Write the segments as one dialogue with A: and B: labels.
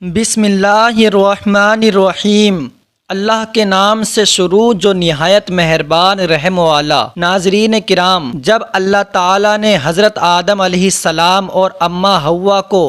A: بسم اللہ الرحمن الرحیم۔ اللہ کے نام سے شروع جو نہایت مہربان رحم والا۔ ناظرین کرام، جب اللہ تعالیٰ نے حضرت آدم علیہ السلام اور اماں حوا کو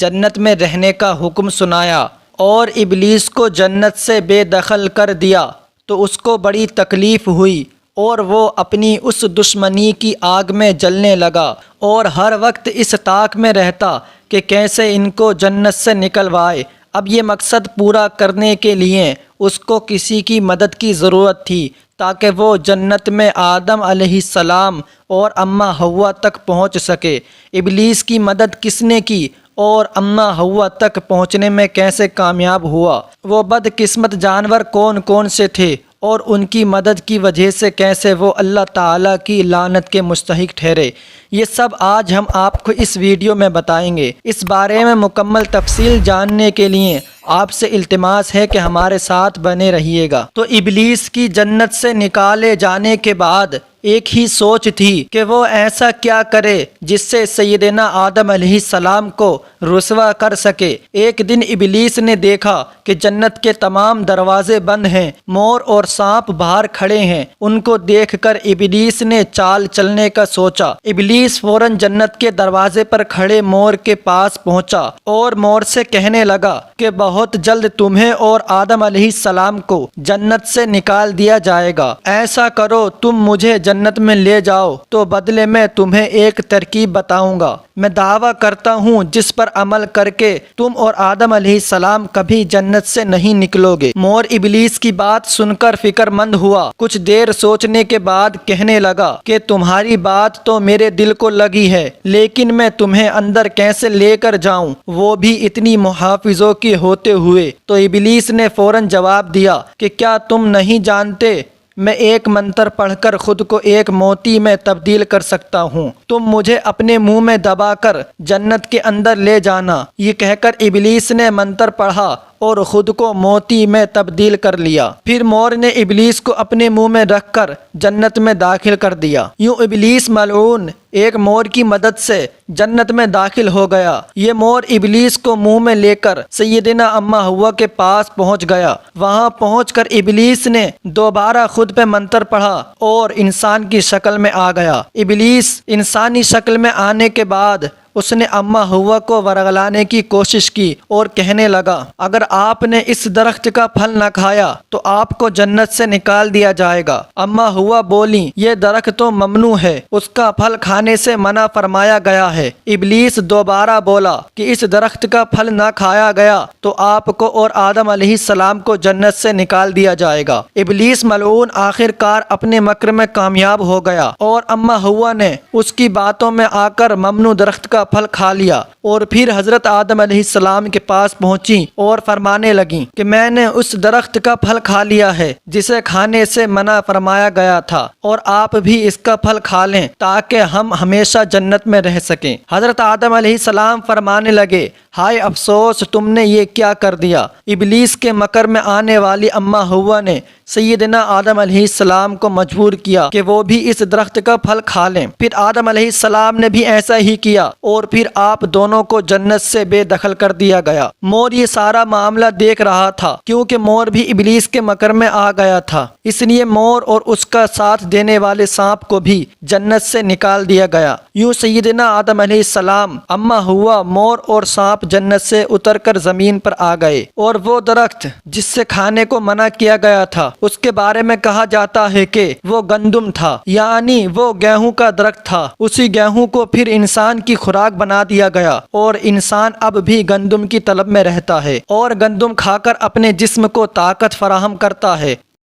A: جنت میں رہنے کا حکم سنایا اور ابلیس کو جنت سے بے دخل کر دیا تو اس کو بڑی تکلیف ہوئی اور وہ اپنی اس دشمنی کی آگ میں جلنے لگا اور ہر وقت اس طاق میں رہتا کہ کیسے ان کو جنت سے نکلوائے۔ اب یہ مقصد پورا کرنے کے لیے اس کو کسی کی مدد کی ضرورت تھی تاکہ وہ جنت میں آدم علیہ السلام اور اماں حوا تک پہنچ سکے۔ ابلیس کی مدد کس نے کی اور اماں حوا تک پہنچنے میں کیسے کامیاب ہوا؟ وہ بدقسمت جانور کون کون سے تھے اور ان کی مدد کی وجہ سے کیسے وہ اللہ تعالیٰ کی لعنت کے مستحق ٹھہرے؟ یہ سب آج ہم آپ کو اس ویڈیو میں بتائیں گے۔ اس بارے میں مکمل تفصیل جاننے کے لیے آپ سے التماس ہے کہ ہمارے ساتھ بنے رہیے گا۔ تو ابلیس کی جنت سے نکالے جانے کے بعد ایک ہی سوچ تھی کہ وہ ایسا کیا کرے جس سے سیدنا آدم علیہ السلام کو رسوا کر سکے۔ ایک دن ابلیس نے دیکھا کہ جنت کے تمام دروازے بند ہیں، مور اور سانپ باہر کھڑے ہیں۔ ان کو دیکھ کر ابلیس نے چال چلنے کا سوچا۔ ابلیس فوراً جنت کے دروازے پر کھڑے مور کے پاس پہنچا اور مور سے کہنے لگا کہ بہت جلد تمہیں اور آدم علیہ السلام کو جنت سے نکال دیا جائے گا۔ ایسا کرو، تم مجھے جنت میں لے جاؤ تو بدلے میں تمہیں ایک ترکیب بتاؤں گا۔ میں دعویٰ کرتا ہوں جس پر عمل کر کے تم اور آدم علیہ السلام کبھی جنت سے نہیں نکلو گے۔ مور ابلیس کی بات سن کر فکر مند ہوا۔ کچھ دیر سوچنے کے بعد کہنے لگا کہ تمہاری بات تو میرے دل کو لگی ہے، لیکن میں تمہیں اندر کیسے لے کر جاؤں، وہ بھی اتنی محافظوں کے ہوتے ہوئے؟ تو ابلیس نے فوراً جواب دیا کہ کیا تم نہیں جانتے میں ایک منتر پڑھ کر خود کو ایک موتی میں تبدیل کر سکتا ہوں؟ تم مجھے اپنے منہ میں دبا کر جنت کے اندر لے جانا۔ یہ کہہ کر ابلیس نے منتر پڑھا اور خود کو موتی میں تبدیل کر لیا۔ پھر مور نے ابلیس کو اپنے منہ میں رکھ کر جنت میں داخل کر دیا۔ یوں ابلیس ملعون ایک مور کی مدد سے جنت میں داخل ہو گیا۔ یہ مور ابلیس کو منہ میں لے کر سیدنا اماں حوا کے پاس پہنچ گیا۔ وہاں پہنچ کر ابلیس نے دوبارہ خود پہ منتر پڑھا اور انسان کی شکل میں آ گیا۔ ابلیس انسانی شکل میں آنے کے بعد اس نے اماں حوا کو ورغلانے کی کوشش کی اور کہنے لگا اگر آپ نے اس درخت کا پھل نہ کھایا تو آپ کو جنت سے نکال دیا جائے گا۔ اماں حوا بولی یہ درخت تو ممنوع ہے، اس کا پھل کھانے سے منع فرمایا گیا ہے۔ ابلیس دوبارہ بولا کہ اس درخت کا پھل نہ کھایا گیا تو آپ کو اور آدم علیہ السلام کو جنت سے نکال دیا جائے گا۔ ابلیس ملعون آخر کار اپنے مکر میں کامیاب ہو گیا اور اماں حوا نے اس کی باتوں میں آ کر ممنوع درخت کا پھل کھا لیا اور پھر حضرت آدم علیہ السلام کے پاس پہنچی اور فرمانے لگیں کہ میں نے اس درخت کا پھل کھا لیا ہے جسے کھانے سے منع فرمایا گیا تھا، اور آپ بھی اس کا پھل کھا لیں تاکہ ہم ہمیشہ جنت میں رہ سکیں۔ حضرت آدم علیہ السلام فرمانے لگے ہائے افسوس، تم نے یہ کیا کر دیا؟ ابلیس کے مکر میں آنے والی اماں حوا نے سیدنا آدم علیہ السلام کو مجبور کیا کہ وہ بھی اس درخت کا پھل کھا لیں۔ پھر آدم علیہ السلام نے بھی ایسا ہی کیا اور پھر آپ دونوں کو جنت سے بے دخل کر دیا گیا۔ مور یہ سارا معاملہ دیکھ رہا تھا کیونکہ مور بھی ابلیس کے مکر میں آ گیا تھا، اس لیے مور اور اس کا ساتھ دینے والے سانپ کو بھی جنت سے نکال دیا گیا۔ یوں سیدنا آدم علیہ السلام، اماں حوا، مور اور سانپ جنت سے اتر کر زمین پر آ گئے، اور وہ درخت جس سے کھانے کو منع کیا گیا تھا اس کے بارے میں کہا جاتا ہے کہ وہ گندم تھا، یعنی وہ گیہوں کا درخت تھا۔ اسی گیہوں کو پھر انسان کی خوراک بنا دیا گیا اور انسان اب بھی گندم کی طلب میں رہتا ہے اور گندم کھا کر اپنے جسم کو طاقت فراہم کرتا ہے